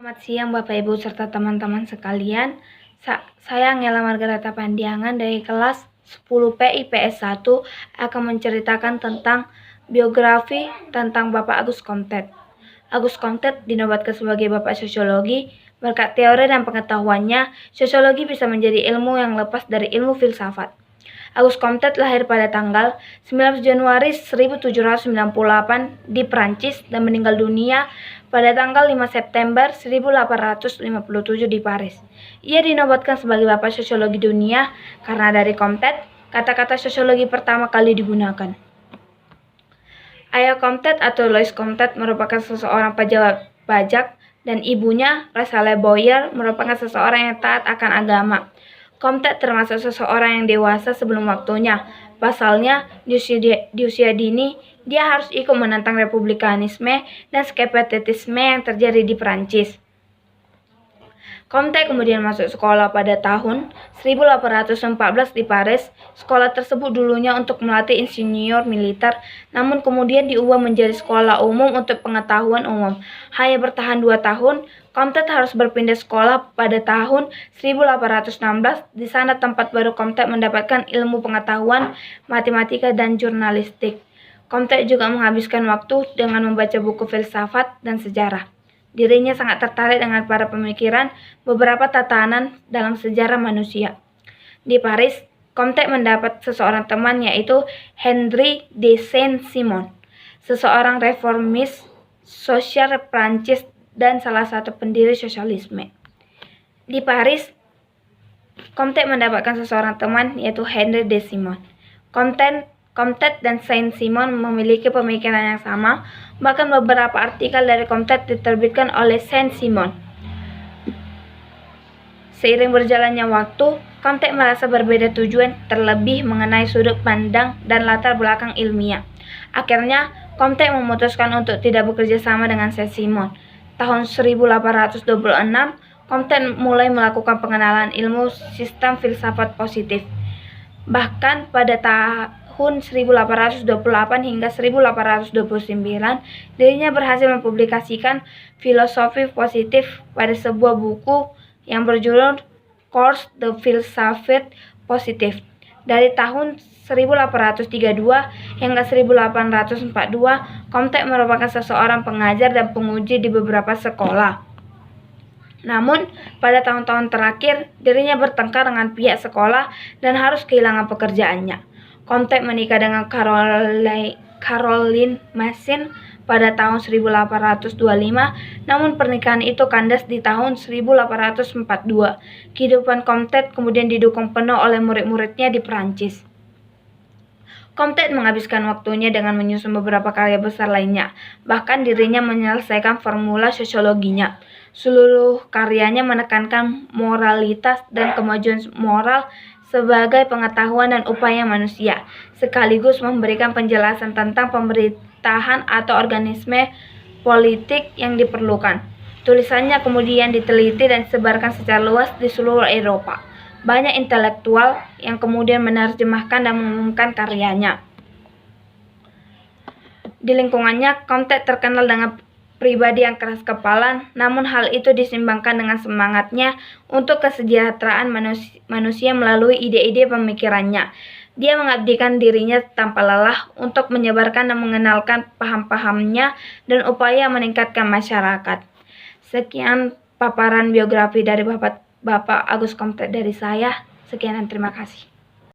Selamat siang Bapak Ibu serta teman-teman sekalian. Saya Angela Margareta Pandiangan dari kelas 10P IPS 1 akan menceritakan tentang biografi tentang Bapak Agus Comtet. Agus Comtet dinobatkan sebagai Bapak Sosiologi. Berkat teori dan pengetahuannya, sosiologi bisa menjadi ilmu yang lepas dari ilmu filsafat. Agus Comtet lahir pada tanggal 19 Januari 1798 di Prancis dan meninggal dunia pada tanggal 5 September 1857 di Paris. Ia dinobatkan sebagai Bapak Sosiologi Dunia karena dari Comtet, kata-kata sosiologi pertama kali digunakan. Ayah Comtet atau Louis Comtet merupakan seseorang pejabat pajak dan ibunya, Rosalie Boyer, merupakan seseorang yang taat akan agama. Comtet termasuk seseorang yang dewasa sebelum waktunya. Pasalnya, di usia dini, dia harus ikut menentang republikanisme dan skeptisisme yang terjadi di Prancis. Comtet kemudian masuk sekolah pada tahun 1814 di Paris. Sekolah tersebut dulunya untuk melatih insinyur militer, namun kemudian diubah menjadi sekolah umum untuk pengetahuan umum. Hanya bertahan 2 tahun, Comtet harus berpindah sekolah pada tahun 1816. Di sana tempat baru Comtet mendapatkan ilmu pengetahuan, matematika, dan jurnalistik. Comtet juga menghabiskan waktu dengan membaca buku filsafat dan sejarah. Dirinya sangat tertarik dengan para pemikiran beberapa tatanan dalam sejarah manusia. Di Paris, Comtet mendapat seseorang teman yaitu Henri de Saint-Simon, seseorang reformis sosial Prancis dan salah satu pendiri sosialisme. Di Paris, Comtet mendapatkan seseorang teman yaitu Henri de Simon. Comtet dan Saint-Simon memiliki pemikiran yang sama, bahkan beberapa artikel dari Comtet diterbitkan oleh Saint-Simon. Seiring berjalannya waktu, Comtet merasa berbeda tujuan, terlebih mengenai sudut pandang dan latar belakang ilmiah. Akhirnya, Comtet memutuskan untuk tidak bekerja sama dengan Saint-Simon. Tahun 1826, Comtet mulai melakukan pengenalan ilmu sistem filsafat positif. Bahkan pada tahun 1828 hingga 1829, dirinya berhasil mempublikasikan filosofi positif pada sebuah buku yang berjudul Cours de Philosophie Positive. Dari tahun 1832 hingga 1842, Comtet merupakan seseorang pengajar dan penguji di beberapa sekolah. Namun, pada tahun-tahun terakhir, dirinya bertengkar dengan pihak sekolah dan harus kehilangan pekerjaannya. Comtet menikah dengan Caroline Massin pada tahun 1825, namun pernikahan itu kandas di tahun 1842. Kehidupan Comtet kemudian didukung penuh oleh murid-muridnya di Prancis. Comtet menghabiskan waktunya dengan menyusun beberapa karya besar lainnya, bahkan dirinya menyelesaikan formula sosiologinya. Seluruh karyanya menekankan moralitas dan kemajuan moral sebagai pengetahuan dan upaya manusia, sekaligus memberikan penjelasan tentang pemerintahan atau organisme politik yang diperlukan. Tulisannya kemudian diteliti dan disebarkan secara luas di seluruh Eropa. Banyak intelektual yang kemudian menerjemahkan dan mengumumkan karyanya. Di lingkungannya, Comtet terkenal dengan pribadi yang keras kepala, namun hal itu disimbangkan dengan semangatnya untuk kesejahteraan manusia melalui ide-ide pemikirannya. Dia mengabdikan dirinya tanpa lelah untuk menyebarkan dan mengenalkan paham-pahamnya dan upaya meningkatkan masyarakat. Sekian paparan biografi dari Bapak Agus Comtet dari saya. Sekian dan terima kasih.